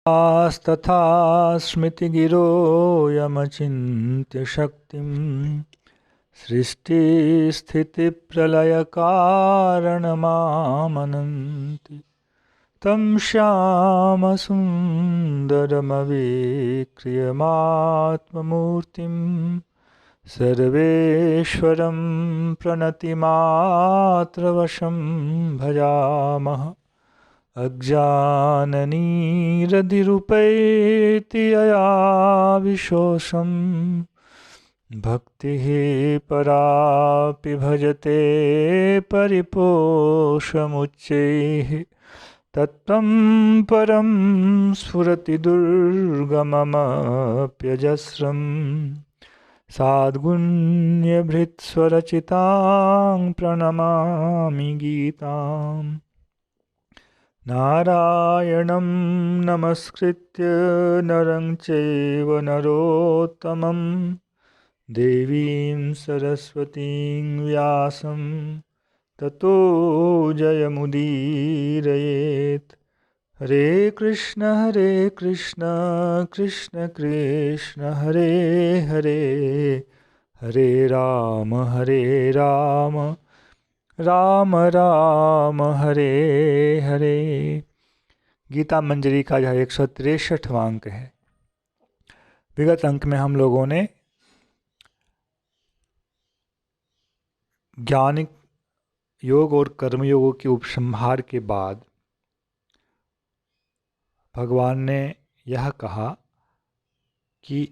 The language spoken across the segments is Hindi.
तथा स्मृतिगिरो यमचिन्त्य शक्तिं सृष्टिस्थितिप्रलयकारणमामनन्ति तं श्यामसुन्दरमवेक्रियमात्ममूर्तिं सर्वेश्वरं प्रणतिमात्रवशं भजामः। अज्ञाननिरधिरुपैति यया विशोषं भक्तिः परापि भजते परिपोषमुच्चैः तत्त्वं परं स्फुरति दुर्गममप्यजस्रं साद्गुण्यभृत्स्वरचितां प्रणमामि गीताम्। नारायणं नमस्कृत्य नरं चैव नरोत्तमं देवीं सरस्वतीं व्यासं ततो जयमुदीरयेत्। हरे कृष्ण कृष्ण कृष्ण हरे हरे, हरे राम राम राम हरे हरे। गीता मंजरी का यह 163वां अंक है। विगत अंक में हम लोगों ने ज्ञान योग और कर्मयोगों के उपसंहार के बाद भगवान ने यह कहा कि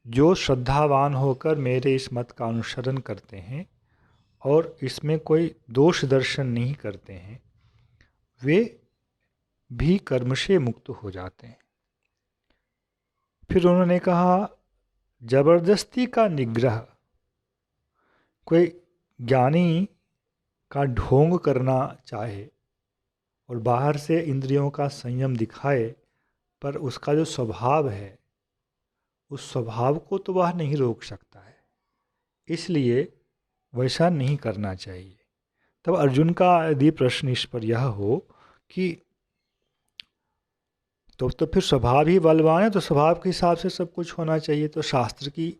जो श्रद्धावान होकर मेरे इस मत का अनुसरण करते हैं और इसमें कोई दोष दर्शन नहीं करते हैं, वे भी कर्म से मुक्त हो जाते हैं। फिर उन्होंने कहा जबरदस्ती का निग्रह, कोई ज्ञानी का ढोंग करना चाहे और बाहर से इंद्रियों का संयम दिखाए, पर उसका जो स्वभाव है उस स्वभाव को तो वह नहीं रोक सकता है, इसलिए वैसा नहीं करना चाहिए। तब अर्जुन का यदि प्रश्न इस पर यह हो कि तो फिर स्वभाव ही बलवान है, तो स्वभाव के हिसाब से सब कुछ होना चाहिए, तो शास्त्र की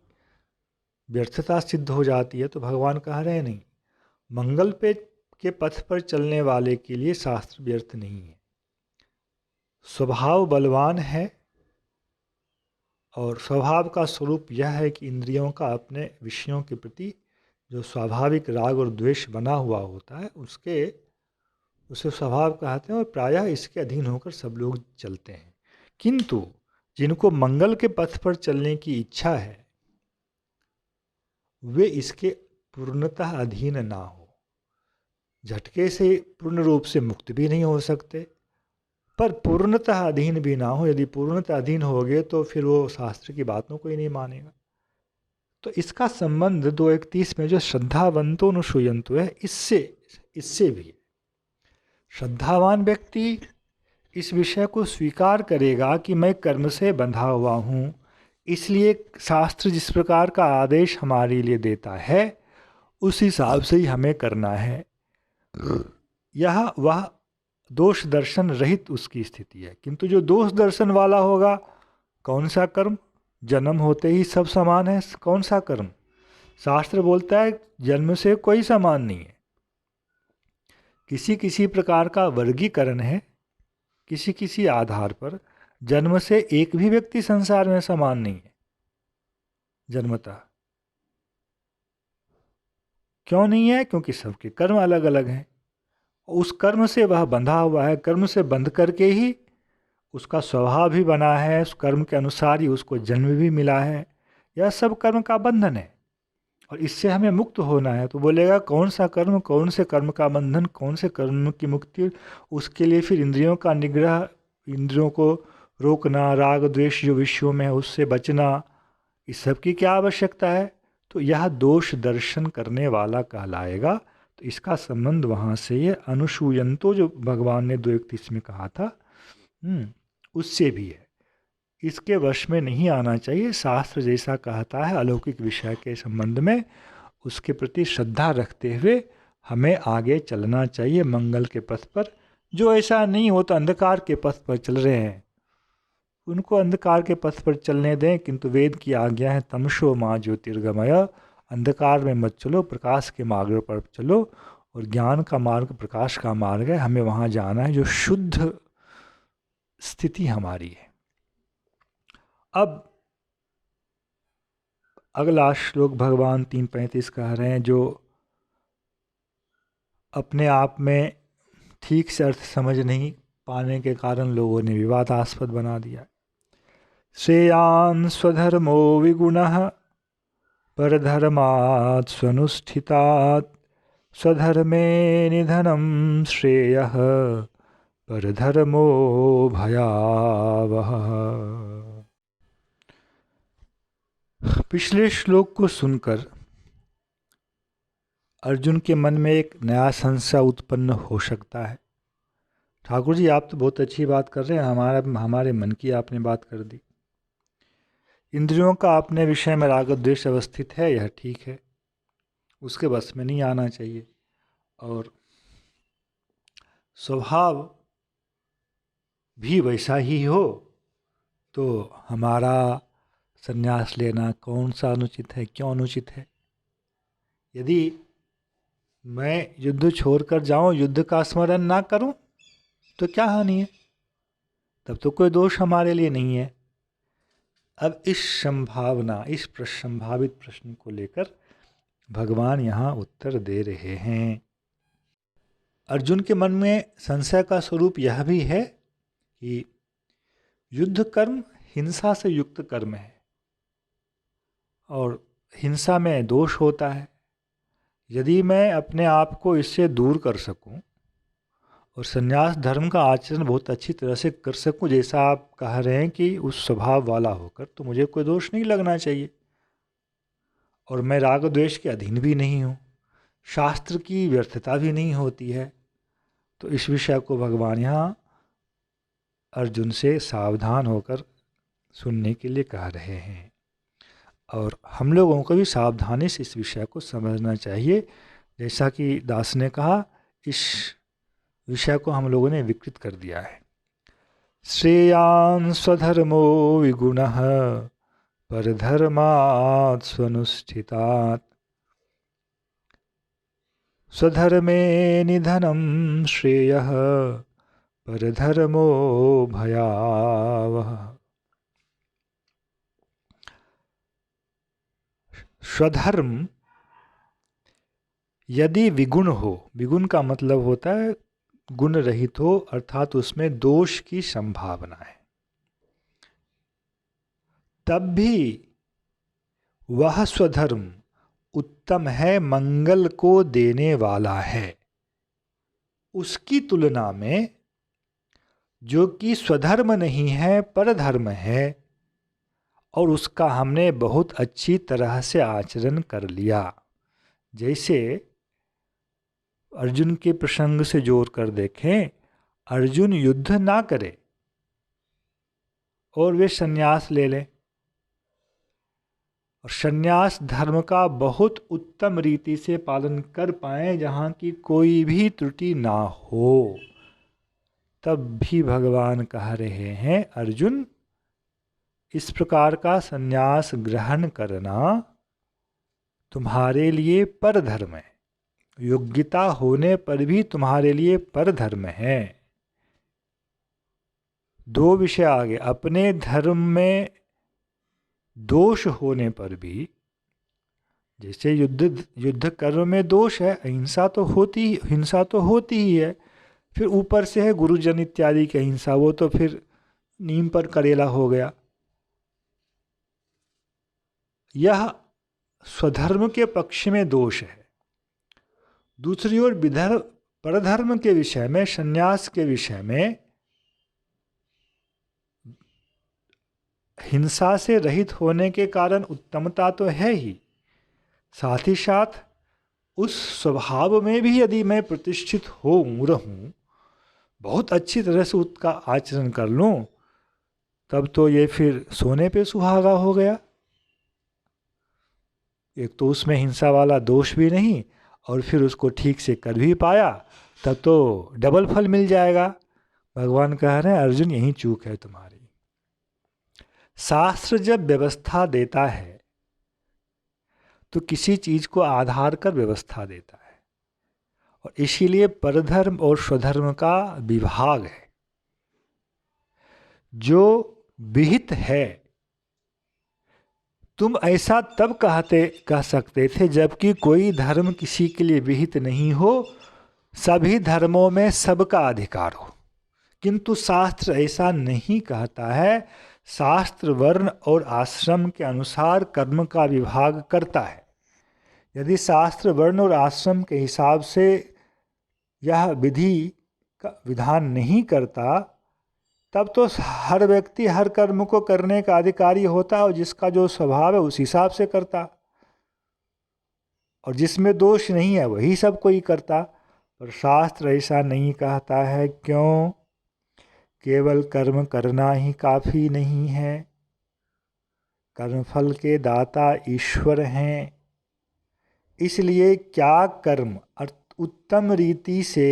व्यर्थता सिद्ध हो जाती है। तो भगवान कह रहे नहीं, मंगल पे के पथ पर चलने वाले के लिए शास्त्र व्यर्थ नहीं है। स्वभाव बलवान है और स्वभाव का स्वरूप यह है कि इंद्रियों का अपने विषयों के प्रति जो स्वाभाविक राग और द्वेष बना हुआ होता है उसे स्वभाव कहते हैं और प्रायः इसके अधीन होकर सब लोग चलते हैं। किंतु जिनको मंगल के पथ पर चलने की इच्छा है वे इसके पूर्णतः अधीन ना हो। झटके से पूर्ण रूप से मुक्त भी नहीं हो सकते, पर पूर्णतः अधीन भी ना हो। यदि पूर्णतः अधीन हो गए तो फिर वो शास्त्र की बातों को ही नहीं मानेगा। तो इसका संबंध 2:31 में जो श्रद्धावंतो न श्रूयन्तु है, इससे भी श्रद्धावान व्यक्ति इस विषय को स्वीकार करेगा कि मैं कर्म से बंधा हुआ हूँ, इसलिए शास्त्र जिस प्रकार का आदेश हमारे लिए देता है उस हिसाब से ही हमें करना है। यह वह दोष दर्शन रहित उसकी स्थिति है। किंतु जो दोष दर्शन वाला होगा, कौन सा कर्म, जन्म होते ही सब समान है, कौन सा कर्म? शास्त्र बोलता है जन्म से कोई समान नहीं है, किसी किसी प्रकार का वर्गीकरण है, किसी किसी आधार पर। जन्म से एक भी व्यक्ति संसार में समान नहीं है जन्मतः। क्यों नहीं है? क्योंकि सबके कर्म अलग अलग हैं। उस कर्म से वह बंधा हुआ है, कर्म से बंध करके ही उसका स्वभाव भी बना है, उस कर्म के अनुसार ही उसको जन्म भी मिला है। यह सब कर्म का बंधन है और इससे हमें मुक्त होना है। तो बोलेगा कौन सा कर्म, कौन से कर्म का बंधन, कौन से कर्म की मुक्ति? उसके लिए फिर इंद्रियों का निग्रह, इंद्रियों को रोकना, राग द्वेष जो विषयों में है उससे बचना, इस सब की क्या आवश्यकता है? तो यह दोष दर्शन करने वाला कहलाएगा। तो इसका संबंध वहाँ से ये अनुसूयंतो जो भगवान ने 2:31 में कहा था उससे भी है। इसके वश में नहीं आना चाहिए। शास्त्र जैसा कहता है अलौकिक विषय के संबंध में, उसके प्रति श्रद्धा रखते हुए हमें आगे चलना चाहिए मंगल के पथ पर। जो ऐसा नहीं हो तो अंधकार के पथ पर चल रहे हैं, उनको अंधकार के पथ पर चलने दें, किंतु वेद की आज्ञा है तमशो माँ ज्योतिर्गमय, अंधकार में मत चलो, प्रकाश के मार्ग पर चलो। और ज्ञान का मार्ग प्रकाश का मार्ग है, हमें वहाँ जाना है जो शुद्ध स्थिति हमारी है। अब अगला श्लोक भगवान 3:35 कह रहे हैं, जो अपने आप में ठीक से अर्थ समझ नहीं पाने के कारण लोगों ने विवादास्पद बना दिया। श्रेयान् स्वधर्मो विगुणः परधर्मात् स्वनुष्ठितात्, स्वधर्मे निधनं श्रेयः परधर्मो भयावह। पिछले श्लोक को सुनकर अर्जुन के मन में एक नया संशय उत्पन्न हो सकता है। ठाकुर जी, आप तो बहुत अच्छी बात कर रहे हैं, हमारे मन की आपने बात कर दी। इंद्रियों का अपने विषय में राग द्वेष अवस्थित है, यह ठीक है, उसके बस में नहीं आना चाहिए। और स्वभाव भी वैसा ही हो तो हमारा संन्यास लेना कौन सा अनुचित है, क्यों अनुचित है? यदि मैं युद्ध छोड़कर जाऊं, युद्ध का स्मरण ना करूं, तो क्या हानि है? तब तो कोई दोष हमारे लिए नहीं है। अब इस संभावित प्रश्न को लेकर भगवान यहाँ उत्तर दे रहे हैं। अर्जुन के मन में संशय का स्वरूप यह भी है कि युद्ध कर्म हिंसा से युक्त कर्म है और हिंसा में दोष होता है। यदि मैं अपने आप को इससे दूर कर सकूं और संन्यास धर्म का आचरण बहुत अच्छी तरह से कर सकूं, जैसा आप कह रहे हैं कि उस स्वभाव वाला होकर, तो मुझे कोई दोष नहीं लगना चाहिए। और मैं राग द्वेष के अधीन भी नहीं हूँ, शास्त्र की व्यर्थता भी नहीं होती है। तो इस विषय को भगवान यहाँ अर्जुन से सावधान होकर सुनने के लिए कह रहे हैं। और हम लोगों को भी सावधानी से इस विषय को समझना चाहिए। जैसा कि दास ने कहा, इस विषय को हम लोगों ने विकृत कर दिया है। श्रेयान् स्वधर्मो विगुणः परधर्मात् स्वनुष्ठितात्, स्वधर्मे निधनं श्रेयः परधर्मो भयावह। स्वधर्म यदि विगुण हो, विगुण का मतलब होता है गुण रहित हो, अर्थात उसमें दोष की संभावना है, तब भी वह स्वधर्म उत्तम है, मंगल को देने वाला है। उसकी तुलना में जो कि स्वधर्म नहीं है, परधर्म है, और उसका हमने बहुत अच्छी तरह से आचरण कर लिया। जैसे अर्जुन के प्रसंग से जोड़ कर देखें, अर्जुन युद्ध ना करे और वे संन्यास ले लें और संन्यास धर्म का बहुत उत्तम रीति से पालन कर पाएं, जहाँ की कोई भी त्रुटि ना हो, तब भी भगवान कह रहे हैं, अर्जुन इस प्रकार का संन्यास ग्रहण करना तुम्हारे लिए परधर्म है, योग्यता होने पर भी तुम्हारे लिए परधर्म है। दो विषय आगे, अपने धर्म में दोष होने पर भी, जैसे युद्ध कर्म में दोष है, हिंसा तो होती ही है, फिर ऊपर से है गुरुजन इत्यादि की हिंसा, वो तो फिर नीम पर करेला हो गया। यह स्वधर्म के पक्ष में दोष है। दूसरी ओर परधर्म के विषय में, संन्यास के विषय में हिंसा से रहित होने के कारण उत्तमता तो है ही, साथ ही साथ उस स्वभाव में भी यदि मैं प्रतिष्ठित रहूं, बहुत अच्छी तरह से उसका आचरण कर लूं, तब तो ये फिर सोने पे सुहागा हो गया। एक तो उसमें हिंसा वाला दोष भी नहीं, और फिर उसको ठीक से कर भी पाया, तब तो डबल फल मिल जाएगा। भगवान कह रहे हैं, अर्जुन यही चूक है तुम्हारी। शास्त्र जब व्यवस्था देता है तो किसी चीज को आधार कर व्यवस्था देता है, और इसीलिए परधर्म और स्वधर्म का विभाग है। जो विहित है, तुम ऐसा तब कह सकते थे जबकि कोई धर्म किसी के लिए विहित नहीं हो, सभी धर्मों में सबका अधिकार हो। किंतु शास्त्र ऐसा नहीं कहता है। शास्त्र वर्ण और आश्रम के अनुसार कर्म का विभाग करता है। यदि शास्त्र वर्ण और आश्रम के हिसाब से यह विधि का विधान नहीं करता, तब तो हर व्यक्ति हर कर्म को करने का अधिकारी होता और जिसका जो स्वभाव है उस हिसाब से करता, और जिसमें दोष नहीं है वही सब कोई करता। पर शास्त्र ऐसा नहीं कहता है। क्यों? केवल कर्म करना ही काफ़ी नहीं है। कर्मफल के दाता ईश्वर हैं। इसलिए क्या कर्म उत्तम रीति से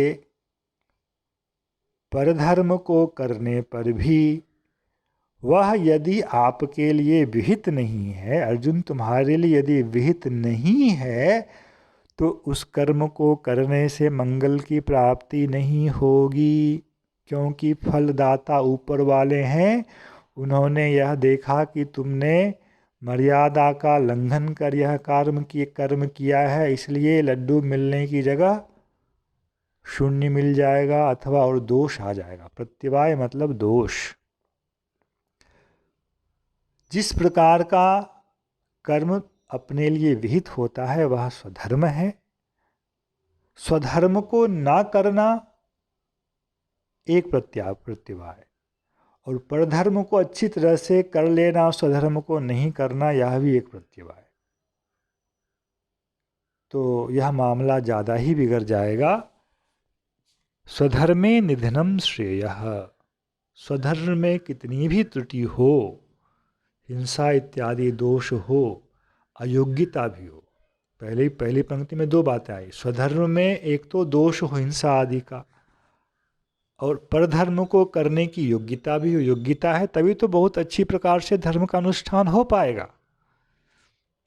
परधर्म को करने पर भी वह यदि आपके लिए विहित नहीं है, अर्जुन तुम्हारे लिए यदि विहित नहीं है, तो उस कर्म को करने से मंगल की प्राप्ति नहीं होगी। क्योंकि फलदाता ऊपर वाले हैं। उन्होंने यह देखा कि तुमने मर्यादा का लंघन कर यह कर्म किया है, इसलिए लड्डू मिलने की जगह शून्य मिल जाएगा अथवा और दोष आ जाएगा। प्रत्यवाय मतलब दोष। जिस प्रकार का कर्म अपने लिए विहित होता है वह स्वधर्म है। स्वधर्म को ना करना एक प्रत्यवाय, और परधर्म को अच्छी तरह से कर लेना, स्वधर्म को नहीं करना, यह भी एक प्रत्यवाय। तो यह मामला ज़्यादा ही बिगड़ जाएगा। स्वधर्मे निधनम श्रेयः। स्वधर्म में कितनी भी त्रुटि हो, हिंसा इत्यादि दोष हो, अयोग्यता भी हो। पहली पंक्ति में दो बातें आई। स्वधर्म में एक तो दोष हो हिंसा आदि का, और परधर्म को करने की योग्यता भी हो। योग्यता है तभी तो बहुत अच्छी प्रकार से धर्म का अनुष्ठान हो पाएगा।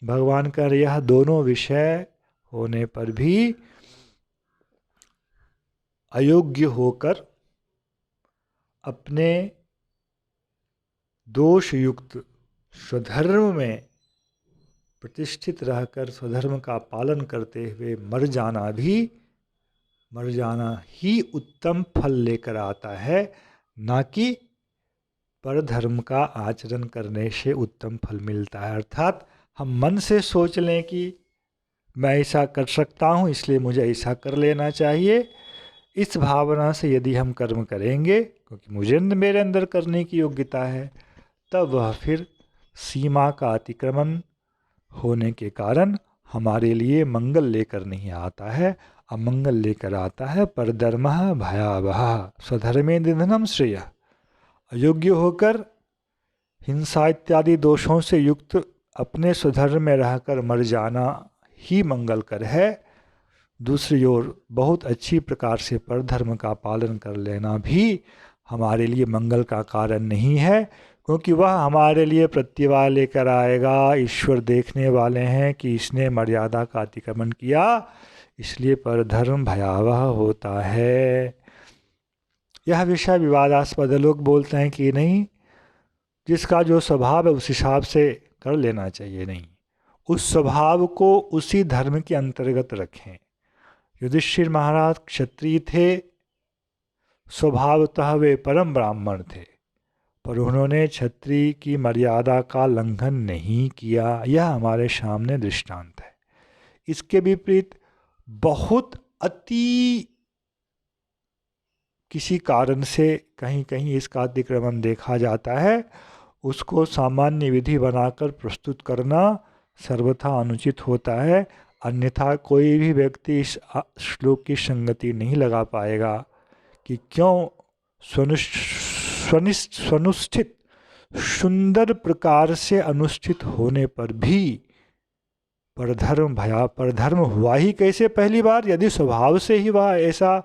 भगवान का यह दोनों विषय होने पर भी अयोग्य होकर अपने दोष युक्त स्वधर्म में प्रतिष्ठित रहकर स्वधर्म का पालन करते हुए मर जाना ही उत्तम फल लेकर आता है, ना कि परधर्म का आचरण करने से उत्तम फल मिलता है। अर्थात हम मन से सोच लें कि मैं ऐसा कर सकता हूँ इसलिए मुझे ऐसा कर लेना चाहिए, इस भावना से यदि हम कर्म करेंगे क्योंकि मेरे अंदर करने की योग्यता है, तब वह फिर सीमा का अतिक्रमण होने के कारण हमारे लिए मंगल लेकर नहीं आता है, अमंगल लेकर आता है। परधर्मः भयावह स्वधर्मे निधनम श्रेयः। अयोग्य होकर हिंसा इत्यादि दोषों से युक्त अपने स्वधर्म में रहकर मर जाना ही मंगलकर है। दूसरी ओर बहुत अच्छी प्रकार से परधर्म का पालन कर लेना भी हमारे लिए मंगल का कारण नहीं है, क्योंकि वह हमारे लिए प्रत्यवाय लेकर आएगा। ईश्वर देखने वाले हैं कि इसने मर्यादा का अतिक्रमण किया, इसलिए परधर्म भयावह होता है। यह विषय विवादास्पद। लोग बोलते हैं कि नहीं, जिसका जो स्वभाव है उस हिसाब से कर लेना चाहिए। नहीं, उस स्वभाव को उसी धर्म के अंतर्गत रखें। युधिष्ठिर महाराज क्षत्रिय थे, स्वभावतः वे परम ब्राह्मण थे, पर उन्होंने क्षत्रिय की मर्यादा का लंघन नहीं किया। यह हमारे सामने दृष्टांत है। इसके विपरीत बहुत अति किसी कारण से कहीं कहीं इसका अतिक्रमण देखा जाता है, उसको सामान्य विधि बनाकर प्रस्तुत करना सर्वथा अनुचित होता है। अन्यथा कोई भी व्यक्ति इस श्लोक की संगति नहीं लगा पाएगा कि क्यों स्वनुष्ठित सुंदर प्रकार से अनुष्ठित होने पर भी परधर्म हुआ ही कैसे पहली बार। यदि स्वभाव से ही वह ऐसा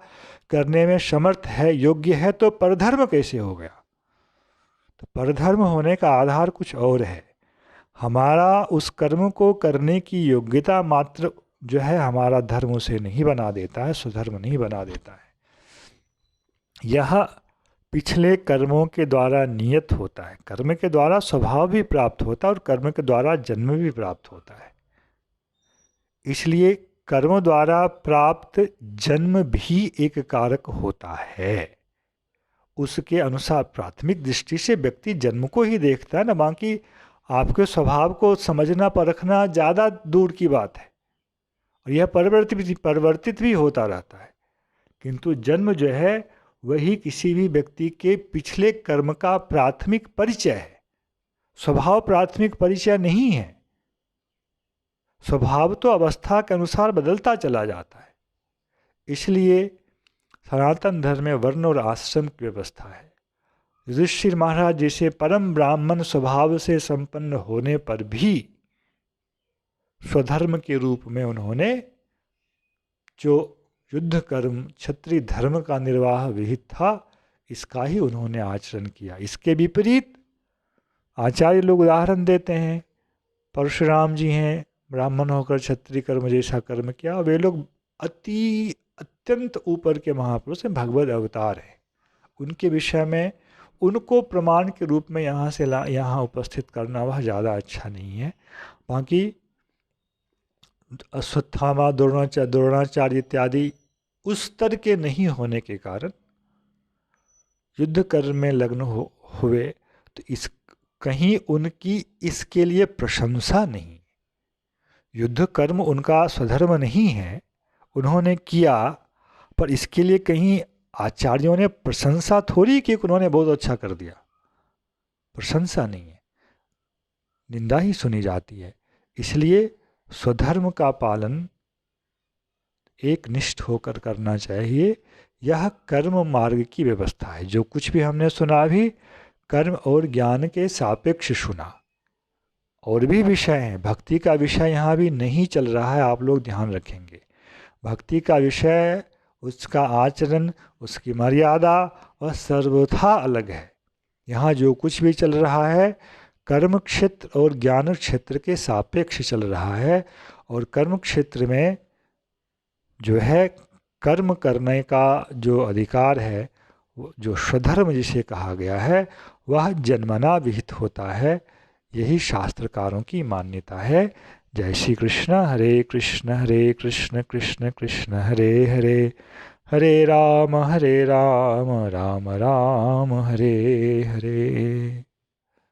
करने में समर्थ है, योग्य है, तो परधर्म कैसे हो गया। तो परधर्म होने का आधार कुछ और है। हमारा उस कर्म को करने की योग्यता मात्र जो है हमारा धर्म उसे नहीं बना देता है, स्वधर्म नहीं बना देता है। यह पिछले कर्मों के द्वारा नियत होता है। कर्म के द्वारा स्वभाव भी प्राप्त होता है और कर्म के द्वारा जन्म भी प्राप्त होता है। इसलिए कर्म द्वारा प्राप्त जन्म भी एक कारक होता है। उसके अनुसार प्राथमिक दृष्टि से व्यक्ति जन्म को ही देखता है ना, बाकी आपके स्वभाव को समझना परखना ज़्यादा दूर की बात है, और यह परिवर्तित भी होता रहता है। किंतु जन्म जो है वही किसी भी व्यक्ति के पिछले कर्म का प्राथमिक परिचय है। स्वभाव प्राथमिक परिचय नहीं है। स्वभाव तो अवस्था के अनुसार बदलता चला जाता है। इसलिए सनातन धर्म में वर्ण और आश्रम की व्यवस्था है। युधिष्ठिर महाराज जैसे परम ब्राह्मण स्वभाव से संपन्न होने पर भी स्वधर्म के रूप में उन्होंने जो युद्ध कर्म क्षत्रिय धर्म का निर्वाह विहित था, इसका ही उन्होंने आचरण किया। इसके विपरीत आचार्य लोग उदाहरण देते हैं, परशुराम जी हैं, ब्राह्मण होकर क्षत्रिय कर्म जैसा कर्म किया। वे लोग अत्यंत ऊपर के महापुरुष हैं, भगवत अवतार हैं। उनके विषय में उनको प्रमाण के रूप में यहाँ उपस्थित करना वह ज़्यादा अच्छा नहीं है। बाकी अश्वत्थामा, द्रोणाचार्य इत्यादि उस स्तर के नहीं होने के कारण युद्ध कर्म में लग्न हुए, तो इस कहीं उनकी इसके लिए प्रशंसा नहीं। युद्ध कर्म उनका स्वधर्म नहीं है, उन्होंने किया, पर इसके लिए कहीं आचार्यों ने प्रशंसा थोड़ी कि उन्होंने बहुत अच्छा कर दिया। प्रशंसा नहीं है, निंदा ही सुनी जाती है। इसलिए स्वधर्म का पालन एक निष्ठ होकर करना चाहिए। यह कर्म मार्ग की व्यवस्था है। जो कुछ भी हमने सुना भी कर्म और ज्ञान के सापेक्ष सुना। और भी विषय हैं, भक्ति का विषय यहाँ भी नहीं चल रहा है, आप लोग ध्यान रखेंगे। भक्ति का विषय, उसका आचरण, उसकी मर्यादा वह सर्वथा अलग है। यहाँ जो कुछ भी चल रहा है कर्म क्षेत्र और ज्ञान क्षेत्र के सापेक्ष चल रहा है। और कर्म क्षेत्र में जो है कर्म करने का जो अधिकार है, जो स्वधर्म जिसे कहा गया है, वह जन्मना विहित होता है। यही शास्त्रकारों की मान्यता है। जय श्री कृष्ण। हरे कृष्ण कृष्ण कृष्ण हरे हरे, हरे राम राम राम हरे हरे।